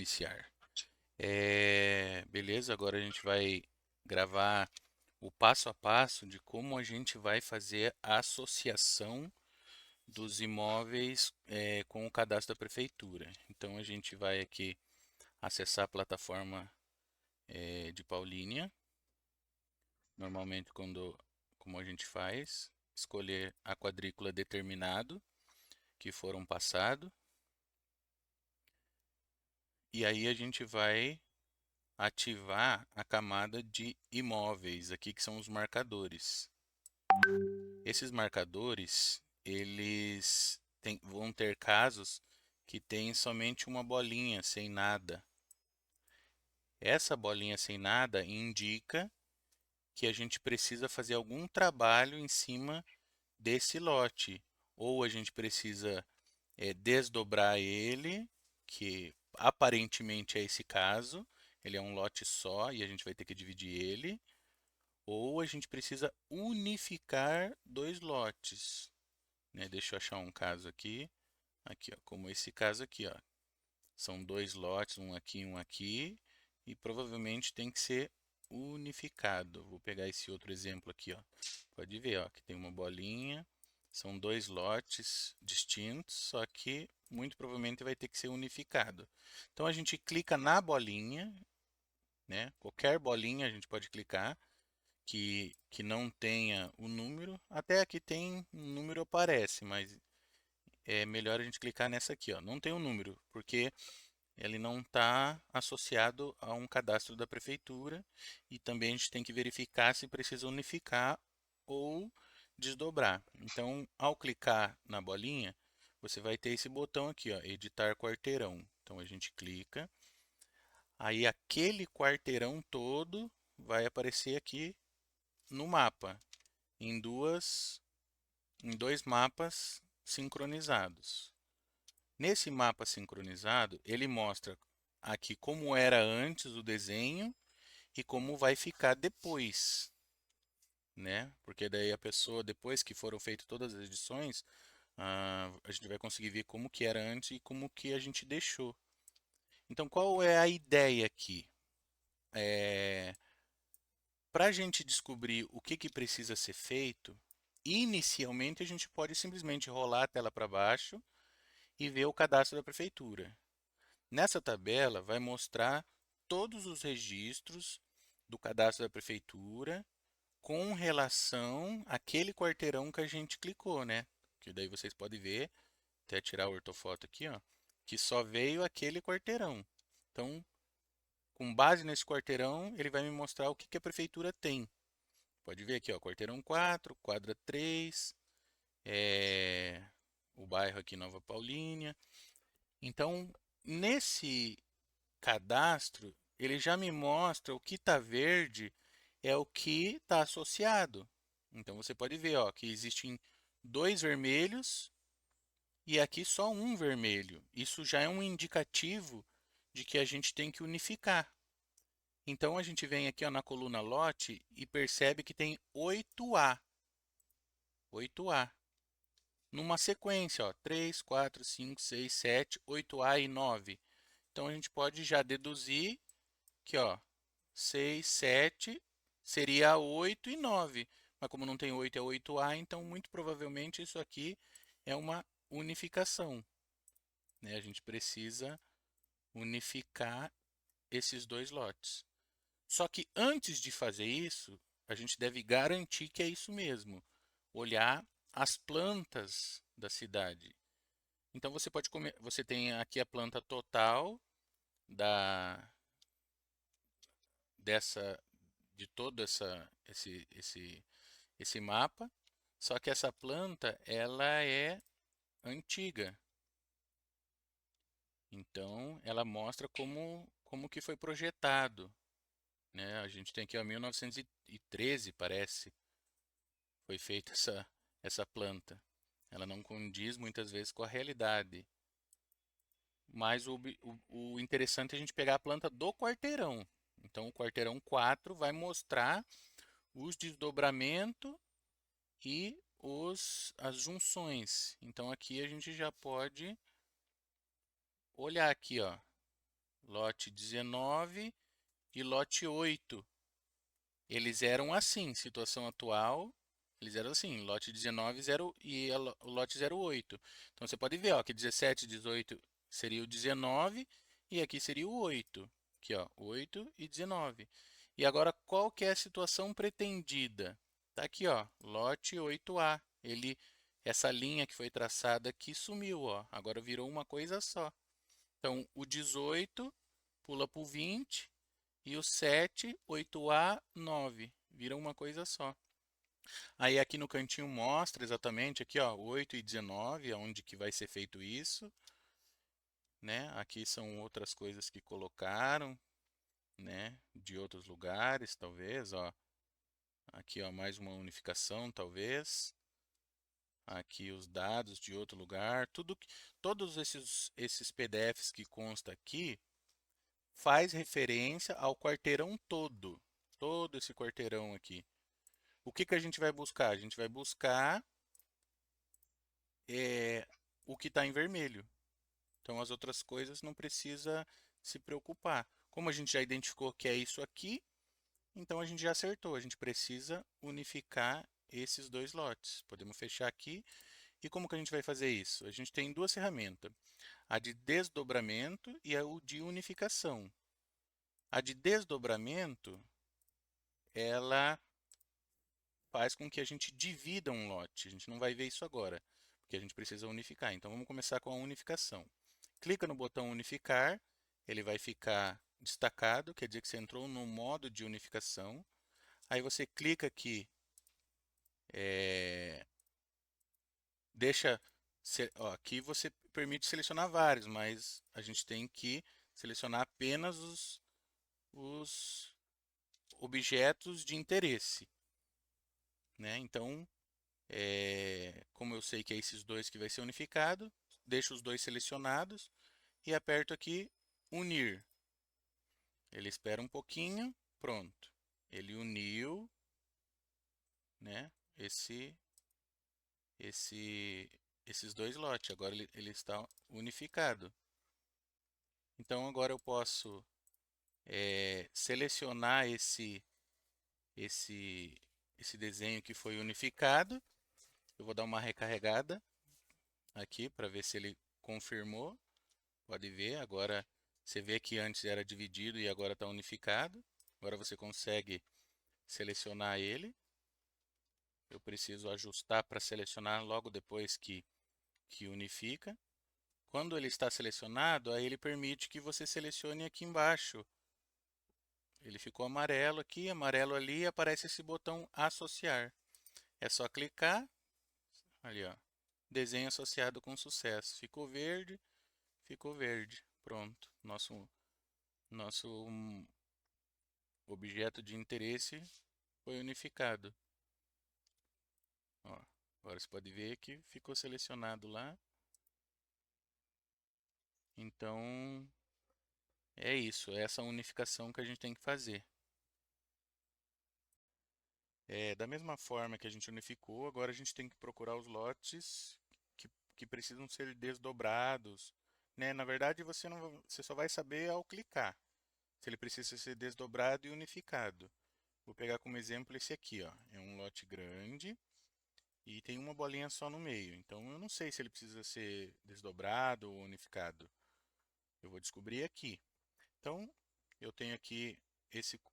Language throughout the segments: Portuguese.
iniciar. Beleza, agora a gente vai gravar o passo a passo de como a gente vai fazer a associação dos imóveis com o cadastro da prefeitura. Então a gente vai aqui acessar a plataforma de Paulínia. Normalmente como a gente faz, escolher a quadrícula determinado que foram passado. E aí a gente vai ativar a camada de imóveis aqui, que são os marcadores. Esses marcadores, vão ter casos que tem somente uma bolinha sem nada. Essa bolinha sem nada indica que a gente precisa fazer algum trabalho em cima desse lote. Ou a gente precisa desdobrar ele, que aparentemente é esse caso. Ele é um lote só e a gente vai ter que dividir ele. Ou a gente precisa unificar dois lotes, né? Deixa eu achar um caso aqui. Aqui, ó, como esse caso aqui, ó. São dois lotes, um aqui, e provavelmente tem que ser unificado. Vou pegar esse outro exemplo aqui, ó. Pode ver, ó, que tem uma bolinha. São dois lotes distintos, só que muito provavelmente vai ter que ser unificado. Então a gente clica na bolinha, né? Qualquer bolinha a gente pode clicar que não tenha o número. Até aqui tem um número aparece, mas é melhor a gente clicar nessa aqui, ó. Não tem um número, porque ele não está associado a um cadastro da prefeitura e também a gente tem que verificar se precisa unificar ou desdobrar. Então, ao clicar na bolinha, você vai ter esse botão aqui, ó, editar quarteirão. Então a gente clica, aí aquele quarteirão todo vai aparecer aqui no mapa, em dois mapas sincronizados. Nesse mapa sincronizado, ele mostra aqui como era antes o desenho e como vai ficar depois, né? Porque daí a pessoa, depois que foram feitas todas as edições, a gente vai conseguir ver como que era antes e como que a gente deixou. Então, qual é a ideia aqui? Para a gente descobrir o que precisa ser feito, inicialmente a gente pode simplesmente rolar a tela para baixo e ver o cadastro da prefeitura. Nessa tabela vai mostrar todos os registros do cadastro da prefeitura com relação àquele quarteirão que a gente clicou, né? Que daí vocês podem ver, até tirar a ortofoto aqui, ó, que só veio aquele quarteirão. Então, com base nesse quarteirão, ele vai me mostrar o que a prefeitura tem. Pode ver aqui, ó, quarteirão 4, quadra 3, o bairro aqui Nova Paulínia. Então, nesse cadastro, ele já me mostra o que está verde é o que está associado. Então você pode ver, ó, que existem dois vermelhos e aqui só um vermelho. Isso já é um indicativo de que a gente tem que unificar. Então a gente vem aqui, ó, na coluna lote e percebe que tem 8A. 8A. Numa sequência, ó, 3, 4, 5, 6, 7, 8A e 9. Então a gente pode já deduzir que, ó, 6, 7 seria 8 e 9. Mas como não tem 8 é 8A, então muito provavelmente isso aqui é uma unificação, né? A gente precisa unificar esses dois lotes. Só que antes de fazer isso, a gente deve garantir que é isso mesmo. Olhar as plantas da cidade. Então você tem aqui a planta total da dessa de todo esse mapa, só que essa planta ela é antiga. Então ela mostra como que foi projetado, né? A gente tem aqui ó, 1913, parece, foi feita essa planta. Ela não condiz muitas vezes com a realidade. Mas o interessante é a gente pegar a planta do quarteirão. Então o quarteirão 4 vai mostrar os desdobramentos e as junções. Então aqui a gente já pode olhar aqui, ó, lote 19 e lote 8. Eles eram assim, situação atual, eles eram assim, lote 19 0, e o lote 08. Então você pode ver, ó, que 17 e 18 seria o 19 e aqui seria o 8. Aqui, ó, 8 e 19. E agora, qual que é a situação pretendida? Tá aqui, ó, lote 8A. Essa linha que foi traçada aqui sumiu, ó. Agora virou uma coisa só. Então, o 18 pula para o 20 e o 7, 8A, 9. Vira uma coisa só. Aí aqui no cantinho mostra exatamente aqui, ó, 8 e 19, aonde que vai ser feito isso, né? Aqui são outras coisas que colocaram, né, de outros lugares, talvez, ó. Aqui, ó, mais uma unificação, talvez. Aqui os dados de outro lugar, todos esses PDFs que consta aqui faz referência ao quarteirão todo esse quarteirão aqui. O que que a gente vai buscar? A gente vai buscar o que está em vermelho. Então as outras coisas não precisa se preocupar. Como a gente já identificou que é isso aqui, então a gente já acertou. A gente precisa unificar esses dois lotes. Podemos fechar aqui. E como que a gente vai fazer isso? A gente tem duas ferramentas, a de desdobramento e a de unificação. A de desdobramento, ela faz com que a gente divida um lote. A gente não vai ver isso agora, porque a gente precisa unificar. Então vamos começar com a unificação. Clica no botão unificar, ele vai ficar destacado, quer dizer que você entrou no modo de unificação. Aí você clica aqui, deixa, ó, aqui você permite selecionar vários, mas a gente tem que selecionar apenas os objetos de interesse, né? Então, como eu sei que é esses dois que vai ser unificado, deixo os dois selecionados e aperto aqui unir. Ele espera um pouquinho, pronto. Ele uniu, né, esse, esses dois lotes. Agora ele está unificado. Então agora eu posso selecionar esse, esse desenho que foi unificado. Eu vou dar uma recarregada aqui para ver se ele confirmou. Pode ver, agora você vê que antes era dividido e agora está unificado. Agora você consegue selecionar ele. Eu preciso ajustar para selecionar logo depois que unifica. Quando ele está selecionado, aí ele permite que você selecione aqui embaixo. Ele ficou amarelo aqui, amarelo ali, e aparece esse botão associar. É só clicar, ali ó, desenho associado com sucesso. Ficou verde, pronto. Nosso objeto de interesse foi unificado. Ó, agora você pode ver que ficou selecionado lá. Então, é isso, é essa unificação que a gente tem que fazer. Da mesma forma que a gente unificou, agora a gente tem que procurar os lotes que precisam ser desdobrados, né? Na verdade, você só vai saber ao clicar se ele precisa ser desdobrado e unificado. Vou pegar como exemplo esse aqui, ó. É um lote grande e tem uma bolinha só no meio. Então eu não sei se ele precisa ser desdobrado ou unificado. Eu vou descobrir aqui. Então eu tenho aqui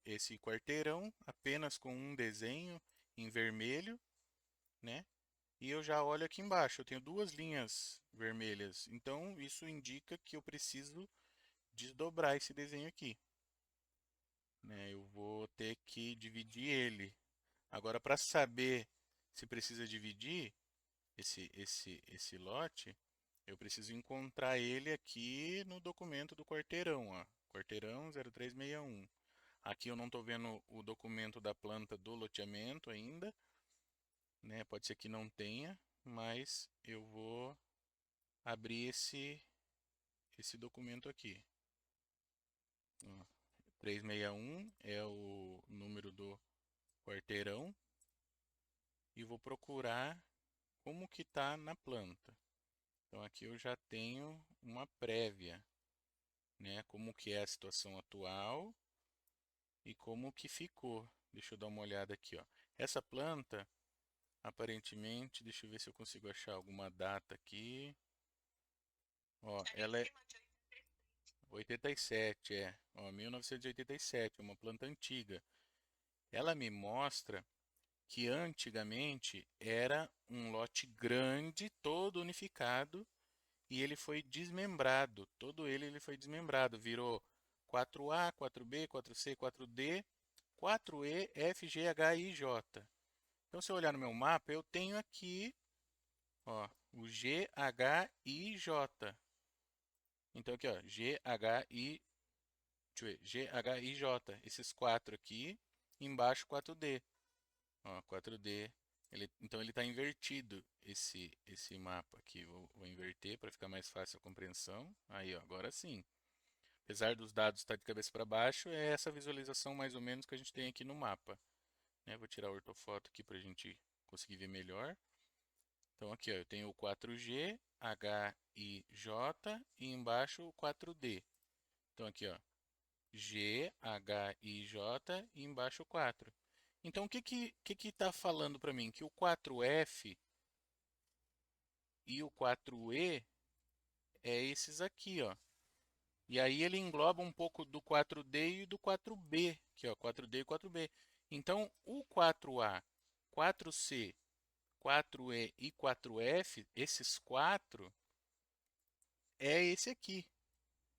esse quarteirão apenas com um desenho em vermelho, né? E eu já olho aqui embaixo, eu tenho duas linhas vermelhas. Então isso indica que eu preciso desdobrar esse desenho aqui, né? Eu vou ter que dividir ele. Agora, para saber se precisa dividir esse lote, eu preciso encontrar ele aqui no documento do quarteirão, ó. Quarteirão 0361. Aqui eu não estou vendo o documento da planta do loteamento ainda, né? Pode ser que não tenha, mas eu vou abrir esse documento aqui. Ó, 361 é o número do quarteirão e vou procurar como que está na planta. Então aqui eu já tenho uma prévia. né? Como que é a situação atual e como que ficou. Deixa eu dar uma olhada aqui, ó. Essa planta, aparentemente, deixa eu ver se eu consigo achar alguma data aqui. Ó, ela é 87, é. Ó, 1987, uma planta antiga. Ela me mostra que antigamente era um lote grande, todo unificado, e ele foi desmembrado. Todo ele foi desmembrado, virou 4A, 4B, 4C, 4D, 4E, F, G, H, I, J. Então, se eu olhar no meu mapa, eu tenho aqui, ó, o G, H, I, J. Então, aqui, ó, G, H, I, deixa eu ver, G, H, I, J. Esses quatro aqui, embaixo 4D. Ó, 4D. Então ele está invertido esse mapa aqui. Vou inverter para ficar mais fácil a compreensão. Aí, ó, agora sim. Apesar dos dados estar de cabeça para baixo, é essa visualização mais ou menos que a gente tem aqui no mapa, né? Vou tirar a ortofoto aqui para a gente conseguir ver melhor. Então aqui, ó, eu tenho o 4G, H, I, J e embaixo o 4D. Então aqui, ó, G, H, I, J e embaixo o 4. Então, o que está falando para mim? Que o 4F e o 4E é esses aqui, ó. E aí ele engloba um pouco do 4D e do 4B, aqui, ó, 4D e 4B. Então, o 4A, 4C, 4E e 4F, esses quatro, é esse aqui.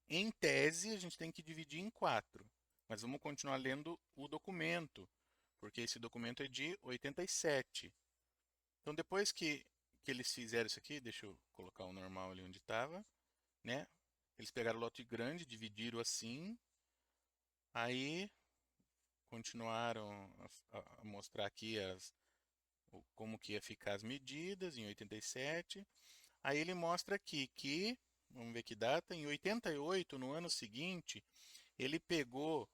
Em tese, a gente tem que dividir em quatro. Mas vamos continuar lendo o documento, porque esse documento é de 87. Então, depois que eles fizeram isso aqui, deixa eu colocar o normal ali onde estava, né? Eles pegaram o lote grande, dividiram assim, aí continuaram a mostrar aqui como que ia ficar as medidas em 87. Aí ele mostra aqui que, vamos ver que data, em 88, no ano seguinte, ele pegou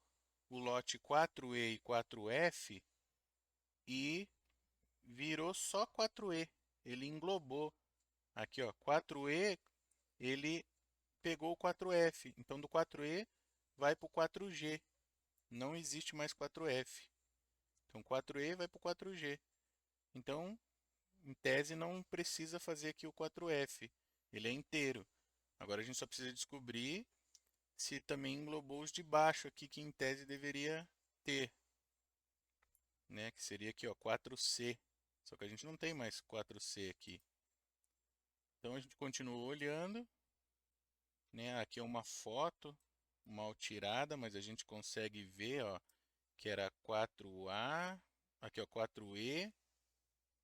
o lote 4E e 4F e virou só 4E. Ele englobou. Aqui, ó, 4E, ele pegou o 4F. Então, do 4E vai para o 4G. Não existe mais 4F. Então, 4E vai para o 4G. Então, em tese, não precisa fazer aqui o 4F. Ele é inteiro. Agora, a gente só precisa descobrir se também englobou os de baixo aqui, que em tese deveria ter, né? Que seria aqui, ó, 4C. Só que a gente não tem mais 4C aqui. Então, a gente continua olhando, né? Aqui é uma foto mal tirada, mas a gente consegue ver, ó, que era 4A, aqui ó, 4E,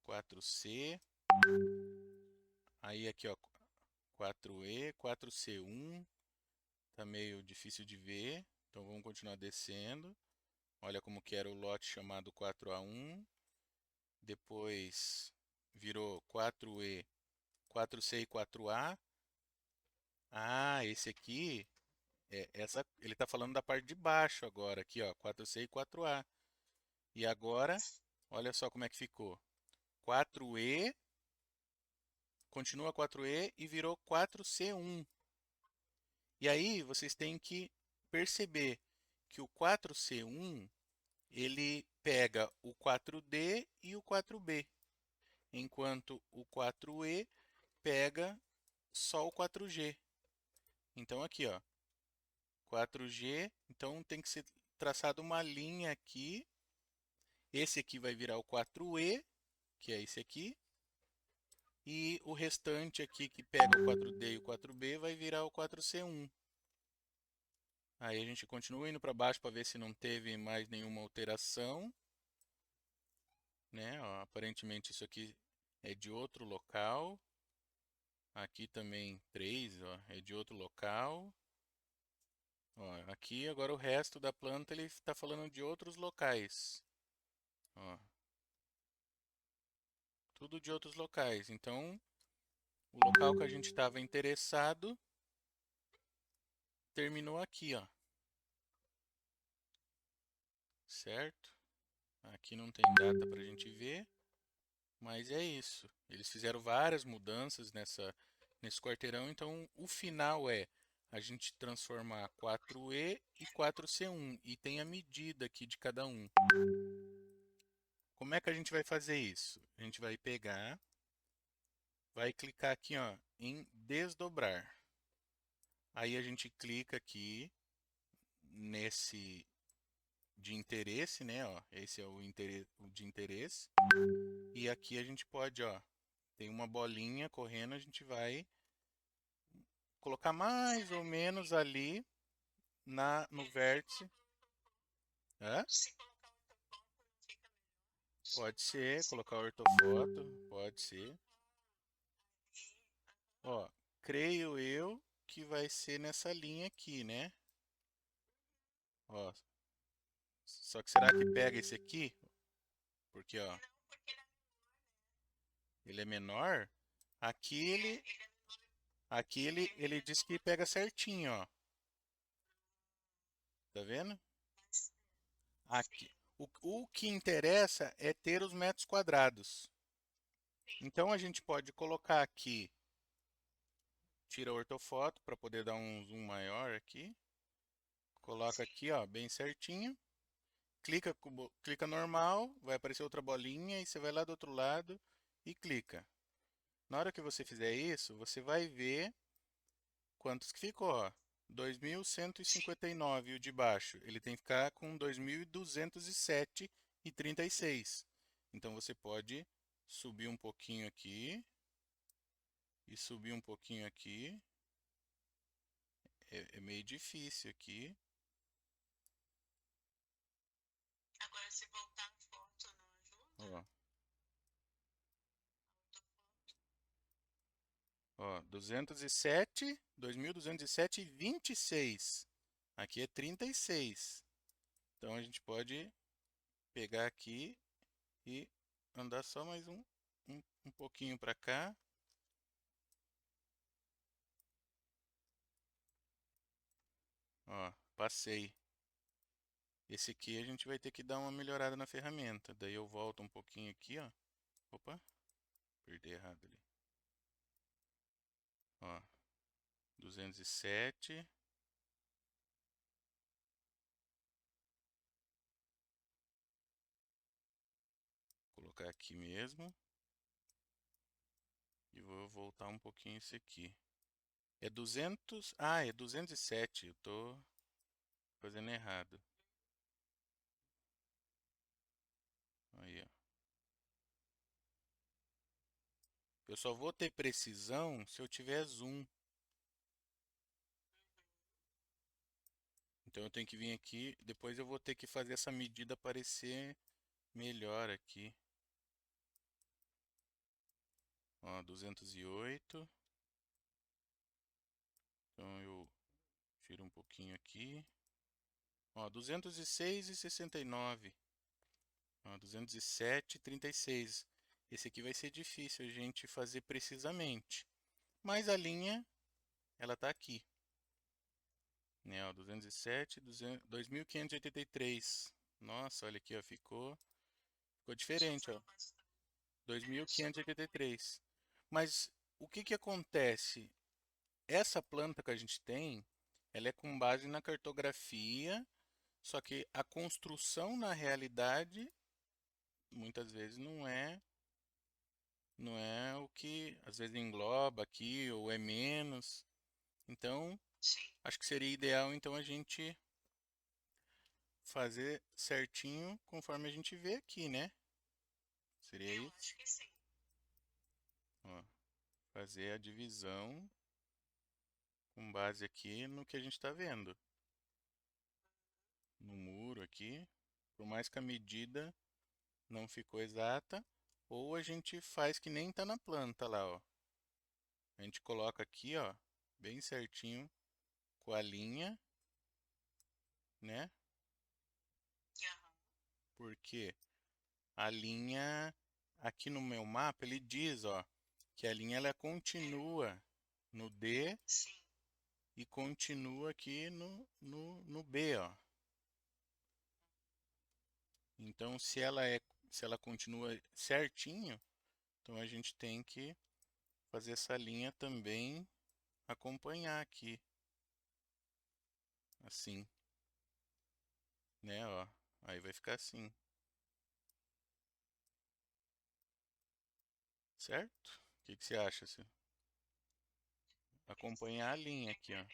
4C, aí aqui ó, 4E, 4C1, tá meio difícil de ver, então vamos continuar descendo. Olha como que era o lote chamado 4A1, depois virou 4E, 4C e 4A. Ah, esse aqui, ele está falando da parte de baixo agora, aqui ó, 4C e 4A. E agora, olha só como é que ficou. 4E, continua 4E e virou 4C1. E aí vocês têm que perceber que o 4C1 ele pega o 4D e o 4B, enquanto o 4E pega só o 4G. Então aqui, ó, 4G, então tem que ser traçada uma linha aqui. Esse aqui vai virar o 4E, que é esse aqui. E o restante aqui que pega o 4D e o 4B vai virar o 4C1. Aí a gente continua indo para baixo para ver se não teve mais nenhuma alteração, né? Ó, aparentemente isso aqui é de outro local. Aqui também 3, ó, é de outro local. Ó, aqui agora o resto da planta ele está falando de outros locais. Ó, tudo de outros locais. Então, o local que a gente estava interessado terminou aqui, ó. Certo? Aqui não tem data para a gente ver, mas é isso. Eles fizeram várias mudanças nesse quarteirão, então o final é a gente transformar 4E e 4C1 e tem a medida aqui de cada um. Como é que a gente vai fazer isso? A gente vai pegar, vai clicar aqui, ó, em desdobrar. Aí a gente clica aqui nesse de interesse, né, ó, esse é o de interesse. E aqui a gente pode, ó, tem uma bolinha correndo, a gente vai colocar mais ou menos ali no vértice. Hã? Pode ser, colocar ortofoto, pode ser. Ó, creio eu que vai ser nessa linha aqui, né? Ó, só que será que pega esse aqui? Porque, ó, ele é menor. Aqui ele diz que pega certinho, ó. Tá vendo? Aqui. O que interessa é ter os metros quadrados. Então a gente pode colocar aqui, tira a ortofoto para poder dar um zoom maior aqui. Coloca aqui, ó, bem certinho. Clica normal, vai aparecer outra bolinha e você vai lá do outro lado e clica. Na hora que você fizer isso, você vai ver quantos que ficou, ó. 2.159 o de baixo. Ele tem que ficar com 2.207,36. Então você pode subir um pouquinho aqui e subir um pouquinho aqui. É meio difícil aqui. Agora, se voltar a foto, não ajuda? Ó, ó, 207, 2.207,26. Aqui é 36. Então a gente pode pegar aqui e andar só mais um pouquinho para cá. Ó, passei. Esse aqui a gente vai ter que dar uma melhorada na ferramenta. Daí eu volto um pouquinho aqui, ó. Opa, perdi errado ali. Ó, 207. Vou colocar aqui mesmo. E vou voltar um pouquinho esse aqui. É 200. Ah, é 207. Eu tô fazendo errado. Aí, ó. Eu só vou ter precisão se eu tiver zoom. Então eu tenho que vir aqui, depois eu vou ter que fazer essa medida aparecer melhor aqui. Ó, 208. Então eu tiro um pouquinho aqui. Ó, 206,69. Ó, 207,36. Esse aqui vai ser difícil a gente fazer precisamente. Mas a linha, ela tá aqui. Né, ó, 207, 2.583. Nossa, olha aqui, ó, ficou diferente, ó. 2.583. Mas o que que acontece? Essa planta que a gente tem, ela é com base na cartografia, só que a construção na realidade muitas vezes não é o que às vezes engloba aqui ou é menos. Então, Sim, acho que seria ideal então a gente fazer certinho conforme a gente vê aqui, né? Seria eu isso? acho que sim. Ó, fazer a divisão com base aqui no que a gente está vendo. No muro aqui. Por mais que a medida não ficou exata, ou a gente faz que nem está na planta lá, ó. A gente coloca aqui, ó, bem certinho com a linha, né? Aham, Porque a linha aqui no meu mapa ele diz, ó, que a linha ela continua no D sim. e continua aqui no B, ó. Então, se ela continua certinho, então a gente tem que fazer essa linha também acompanhar aqui. assim, né, ó. Aí vai ficar assim, certo? O que que você acha? Se acompanhar a linha aqui, ó.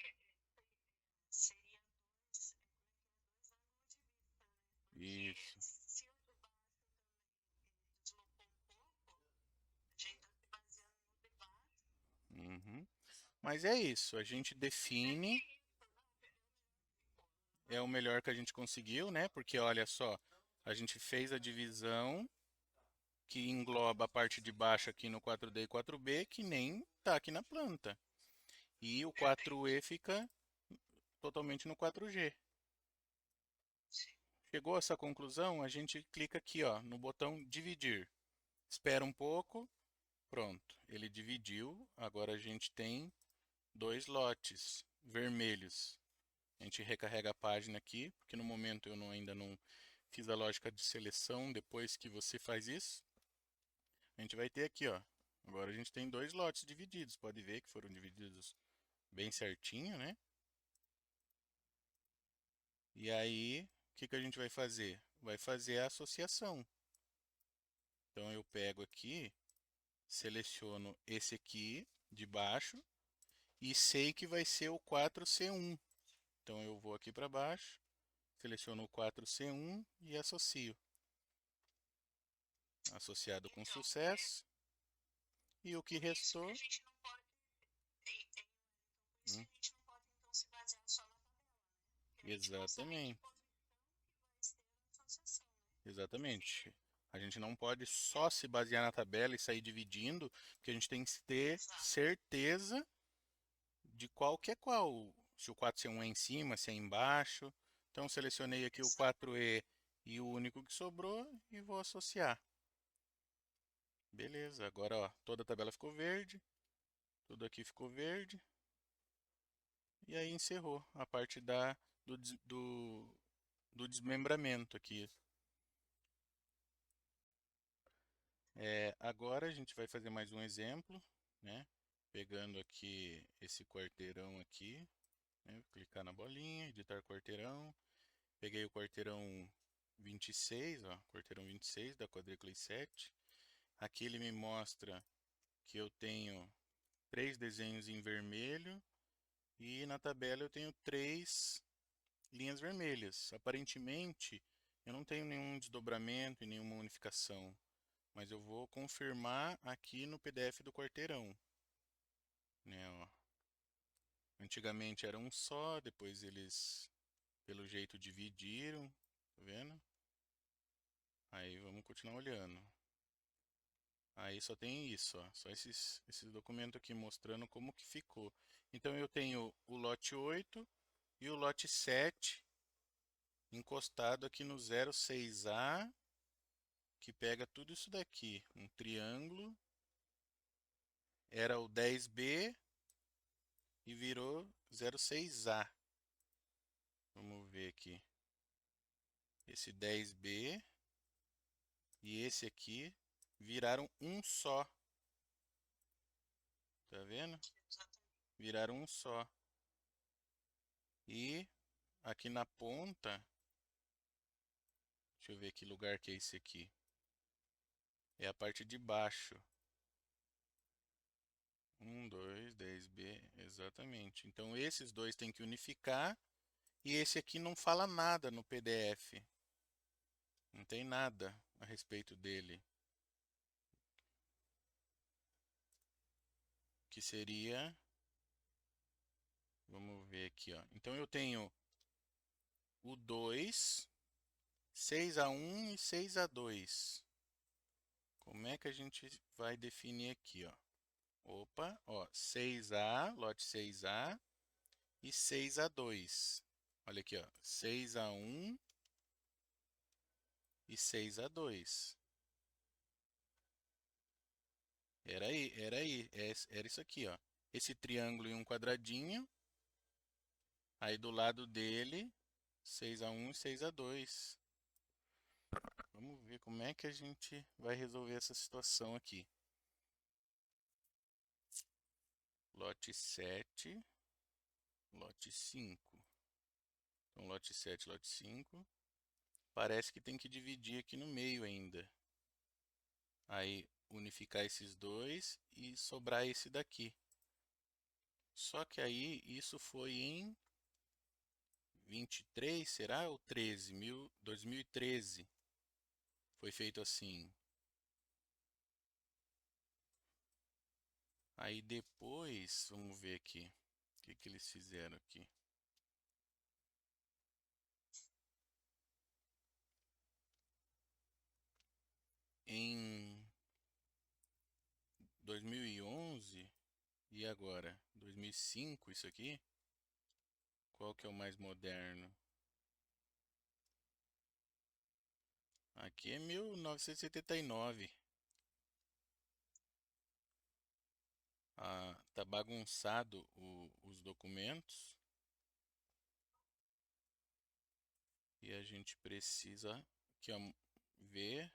Seria dois, dois ângulos de vista, né? Porque Isso. se o de baixo também deslocou um pouco, a gente está se baseando no de baixo. Uhum. Mas é isso, a gente define, é o melhor que a gente conseguiu, né? Porque olha só, a gente fez a divisão que engloba a parte de baixo aqui no 4D e 4B, que nem tá aqui na planta. E o 4E fica totalmente no 4G. Chegou a essa conclusão, a gente clica aqui, ó, no botão dividir. Espera um pouco, pronto, ele dividiu. Agora a gente tem dois lotes vermelhos. A gente recarrega a página aqui, porque no momento eu ainda não fiz a lógica de seleção. Depois que você faz isso, a gente vai ter aqui, ó. Agora a gente tem dois lotes divididos. Pode ver que foram divididos bem certinho, né? E aí, o que que a gente vai fazer? Vai fazer a associação. Então eu pego aqui, seleciono esse aqui de baixo e sei que vai ser o 4C1. Então eu vou aqui para baixo, seleciono o 4C1 e associo. Associado com Então, sucesso. E o que por isso que restou? a gente não pode, por isso que Hum, a gente não pode então se basear só na tabela, né? Porque a gente mostra em que exatamente. posição que vai ser a associação, né? Exatamente. A gente não pode só se basear na tabela e sair dividindo, porque a gente tem que ter Exato, certeza de qual que é qual. Se o 4C1 é em cima, se é embaixo. Então selecionei aqui o exato. 4E e o único que sobrou e vou associar. Beleza, agora ó, toda a tabela ficou verde, tudo aqui ficou verde. E aí encerrou a parte do desmembramento aqui. Agora a gente vai fazer mais um exemplo, né? Pegando aqui esse quarteirão aqui, né? Clicar na bolinha, editar quarteirão. Peguei o quarteirão 26, ó, quarteirão 26 da quadrícula I7. Aqui ele me mostra que eu tenho três desenhos em vermelho e na tabela eu tenho três linhas vermelhas. Aparentemente, eu não tenho nenhum desdobramento e nenhuma unificação, mas eu vou confirmar aqui no PDF do quarteirão, né, ó. Antigamente era um só, depois eles, pelo jeito, dividiram, tá vendo? Aí vamos continuar olhando. Aí só tem isso, ó, só esses documentos aqui mostrando como que ficou. Então eu tenho o lote 8 e o lote 7 encostado aqui no 06A, que pega tudo isso daqui. Um triângulo, era o 10B e virou 06A. Vamos ver aqui. Esse 10B e esse aqui viraram um só. Tá vendo? Exatamente. Viraram um só. E aqui na ponta, deixa eu ver que lugar que é esse aqui. É a parte de baixo. 2, 10B, exatamente. Então esses dois tem que unificar e esse aqui não fala nada no PDF. Não tem nada a respeito dele. Que seria, vamos ver aqui, ó. Então eu tenho o 2, 6A1 e 6A2. Como é que a gente vai definir aqui, ó? Opa, ó, 6A, lote 6A e 6A2. Olha aqui, ó, 6A1 e 6A2. Era isso aqui, ó. Esse triângulo em um quadradinho, aí do lado dele, 6A1 e 6A2. Vamos ver como é que a gente vai resolver essa situação aqui. Lote 7, lote 5. Então, lote 7, lote 5. Parece que tem que dividir aqui no meio ainda. Aí, unificar esses dois e sobrar esse daqui. Só que aí, isso foi em 23, será? Ou 13? 2013 foi feito assim. Aí depois, vamos ver aqui. O que que eles fizeram aqui? Em 2011 e agora 2005, isso aqui? Qual que é o mais moderno? Aqui é 1979. Ah, tá bagunçado os documentos e a gente precisa aqui, ó, ver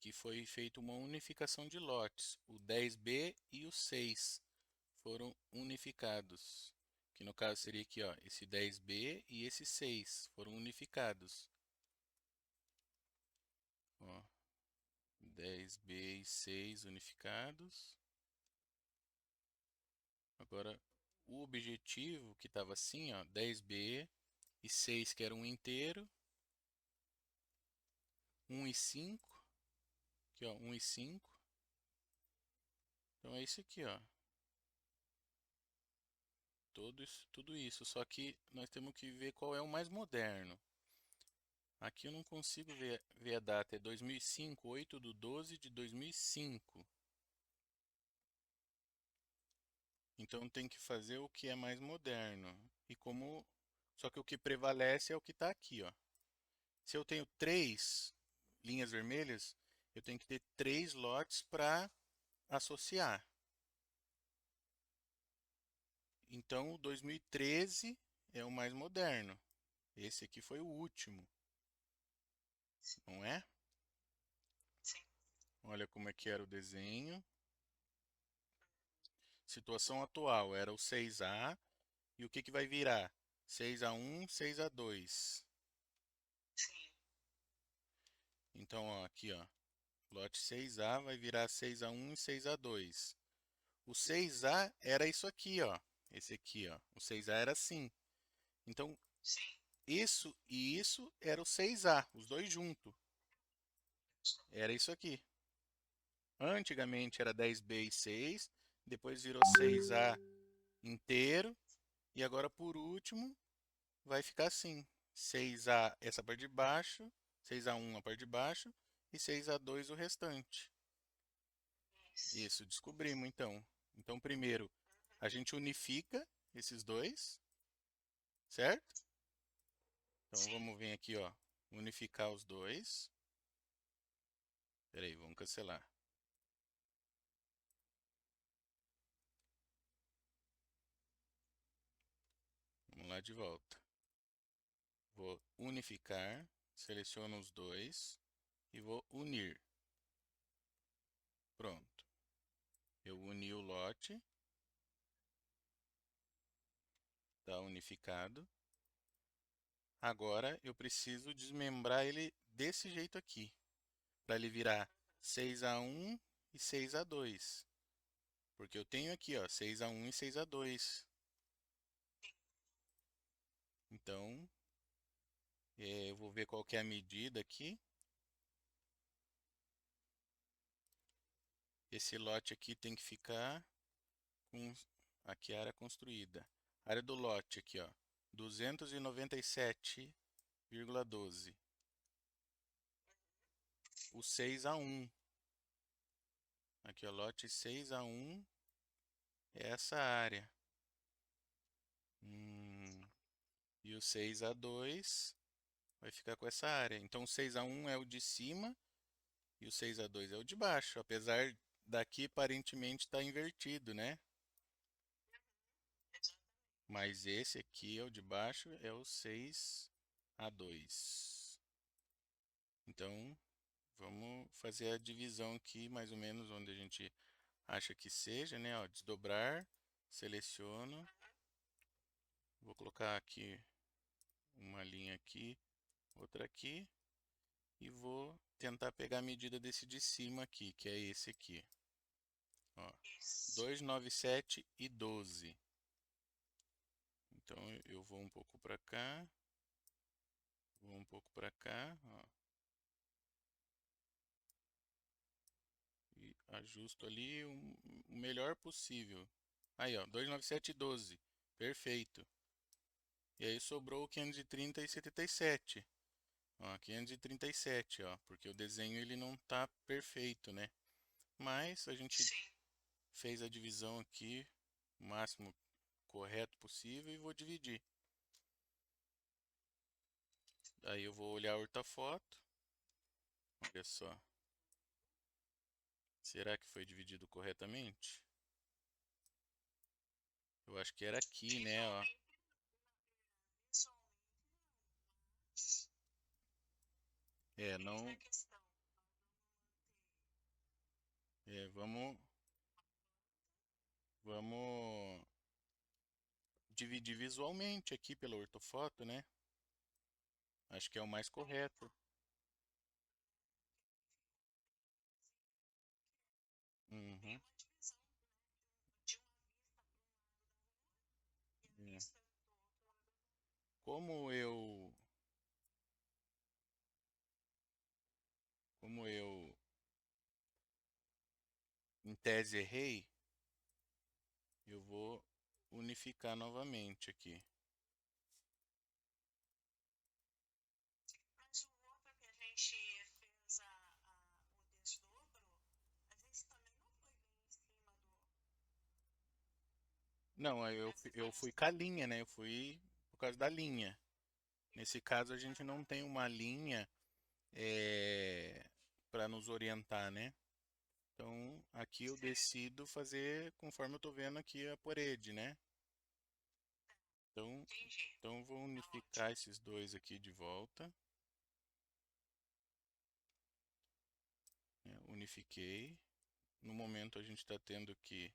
que foi feita uma unificação de lotes. O 10B e o 6 foram unificados. Que no caso seria aqui, ó, esse 10B e esse 6 foram unificados. Ó, 10B e 6 unificados. Agora, o objetivo que estava assim, ó, 10B e 6 que era um inteiro, 1 e 5, aqui ó, 1 e 5. Então é isso aqui, ó. Tudo isso, só que nós temos que ver qual é o mais moderno. Aqui eu não consigo ver a data, é 2005, 8/12 de 2005. Então tem que fazer o que é mais moderno. Só que o que prevalece é o que está aqui, ó. Se eu tenho 3 linhas vermelhas, eu tenho que ter 3 lotes para associar. Então o 2013 é o mais moderno. Esse aqui foi o último, não é? Sim. Olha como é que era o desenho. Situação atual era o 6A. E o que que vai virar? 6/1, 6/2. Sim. Então, ó, aqui, ó, lote 6A vai virar 6/1 e 6/2. O 6A era isso aqui, ó. Esse aqui, ó. O 6A era assim. Então, Sim. isso e isso era o 6A, os dois juntos. Era isso aqui. Antigamente era 10B e 6, depois virou 6A inteiro, e agora por último vai ficar assim: 6A essa parte de baixo, 6/1 a parte de baixo e 6/2 o restante. Isso. Isso, descobrimos então. Então, primeiro a gente unifica esses dois, certo? Então Sim. vamos vir aqui, ó, unificar os dois. Espera aí, vamos cancelar. Vamos lá de volta. Vou unificar, seleciono os dois e vou unir. Pronto. Eu uni o lote, está unificado. Agora eu preciso desmembrar ele desse jeito aqui, para ele virar 6/1 e 6/2. Porque eu tenho aqui, ó, 6/1 e 6/2. Então, eu vou ver qual que é a medida aqui. Esse lote aqui tem que ficar com aqui a área construída. A área do lote aqui, ó, 297,12. O 6/1. Aqui, ó, lote 6/1 é essa área. E o 6/2 vai ficar com essa área. Então o 6/1 é o de cima e o 6/2 é o de baixo, apesar daqui aparentemente estar invertido, né? Exatamente. Mas esse aqui é o de baixo, é o 6/2. Então vamos fazer a divisão aqui, mais ou menos onde a gente acha que seja, né? Ó, desdobrar, seleciono, vou colocar aqui aqui, outra aqui. E vou tentar pegar a medida desse de cima aqui, que é esse aqui. Ó, Isso. 297 e 12. Então eu vou um pouco para cá, vou um pouco para cá, ó. E ajusto ali o melhor possível. Aí, ó, 297 e 12. Perfeito. E aí sobrou 530 e 77. Ó, 537, ó, porque o desenho ele não tá perfeito, né? Mas a gente Sim. fez a divisão aqui o máximo correto possível e vou dividir. Aí eu vou olhar a ortofoto. Olha só. Será que foi dividido corretamente? Eu acho que era aqui, né, ó. Visualmente não, mas É, eis a não, questão. vamos dividir visualmente aqui pela ortofoto, né? Acho que é o mais correto. Tem Uhum, uma divisão, né, de uma vista para um lado da rua e a é. vista do outro lado da rua. Como eu, como eu em tese errei, eu vou unificar novamente aqui. Mas o outro que a gente fez o desdobro, a gente também não foi bem em cima do. Não, aí Essa eu foi fui com a linha, né? Eu fui por causa da linha. Nesse caso, a gente não tem uma linha para nos orientar, né? Então, aqui eu decido fazer conforme eu estou vendo aqui a parede, né? Então, entendi. então eu vou Tá unificar ótimo. esses dois aqui de volta. Né? Unifiquei. No momento a gente está tendo que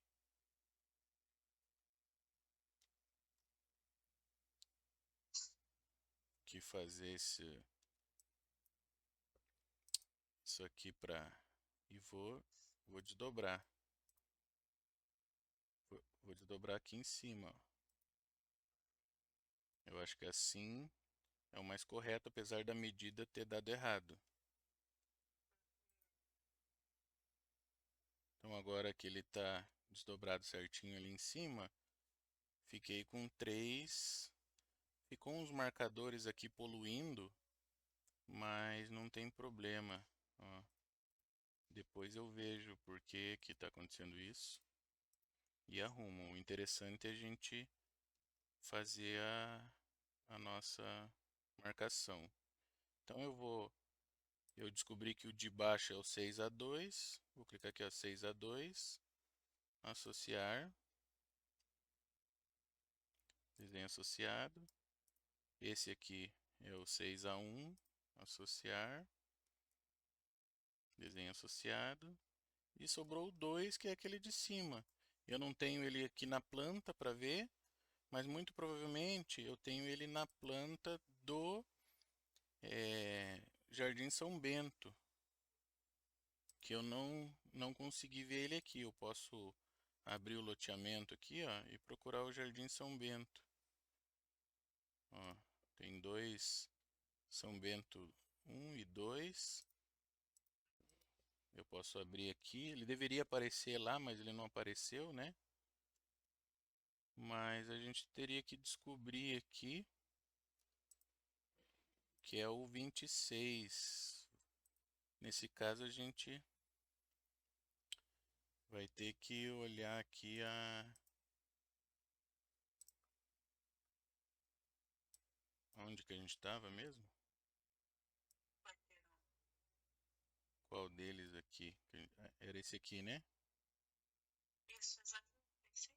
fazer isso aqui para... E vou desdobrar. Vou desdobrar aqui em cima, ó. Eu acho que assim é o mais correto, apesar da medida ter dado errado. Então agora que ele está desdobrado certinho ali em cima, fiquei com 3. Ficou uns marcadores aqui poluindo, mas não tem problema. Ó, depois eu vejo por que que está acontecendo isso e arrumo. O interessante é a gente fazer a nossa marcação. Então eu descobri que o de baixo é o 6A2. Vou clicar aqui, ó, 6A2, associar, desenho associado. Esse aqui é o 6A1, associar, desenho associado. E sobrou o 2, que é aquele de cima. Eu não tenho ele aqui na planta para ver, mas muito provavelmente eu tenho ele na planta do Jardim São Bento, que eu não consegui ver ele aqui. Eu posso abrir o loteamento aqui, ó, e procurar o Jardim São Bento. Ó, tem dois São Bento 1 e 2. Eu posso abrir aqui. Ele deveria aparecer lá, mas ele não apareceu, né? Mas a gente teria que descobrir aqui que é o 26. Nesse caso a gente vai ter que olhar aqui onde que a gente estava mesmo? Vai ter um. Qual deles aqui? Era esse aqui, né? Isso, exatamente. 26?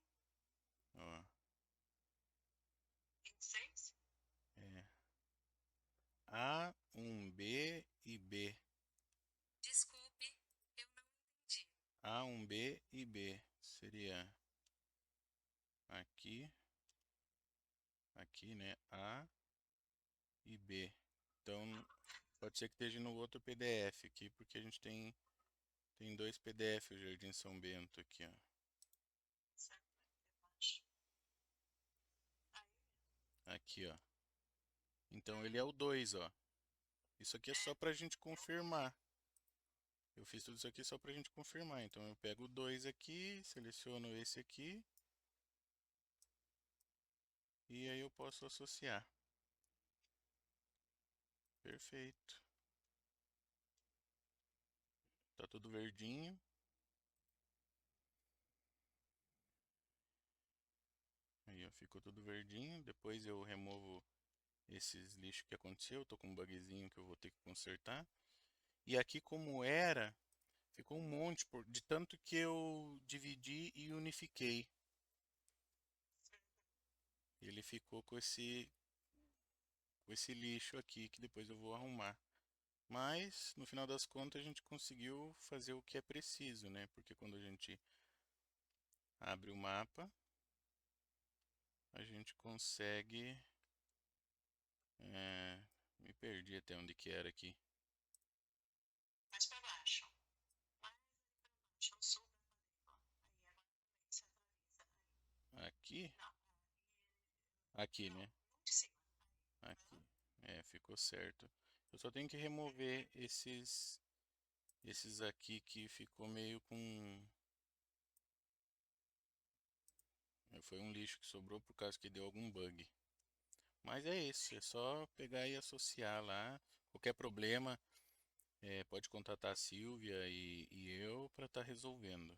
Ó, 26? é A, 1B e B. Desculpe, eu não entendi. A, 1B e B. Seria aqui, aqui, né? A e B. Então, pode ser que esteja no outro PDF aqui, porque a gente tem dois PDF o Jardim São Bento aqui, ó. Certo? Eu acho. Aí, Aqui, ó. Então ele é o 2, ó. Isso aqui é só pra gente confirmar. Eu fiz tudo isso aqui só pra gente confirmar. Então eu pego o 2 aqui, seleciono esse aqui. E aí eu posso associar. Perfeito. Tá tudo verdinho. Aí, ó, ficou tudo verdinho. Depois eu removo esses lixos que aconteceu. Tô com um bugzinho que eu vou ter que consertar. E aqui como era, ficou um monte de tanto que eu dividi e unifiquei. Ele ficou com esse lixo aqui que depois eu vou arrumar. Mas no final das contas a gente conseguiu fazer o que é preciso, né? Porque quando a gente abre o mapa, a gente consegue. Me perdi até onde que era aqui. mais para baixo. Mais ali para baixo, ao sul da Paraíba. Aí agora também centraliza. Aqui? Não, Aqui, não, né? não de cima. Aqui. É, ficou certo. Eu só tenho que remover esses aqui que ficou meio com. Foi um lixo que sobrou por causa que deu algum bug. Mas é isso, é só pegar e associar lá. Qualquer problema, pode contatar a Silvia e eu para estar resolvendo.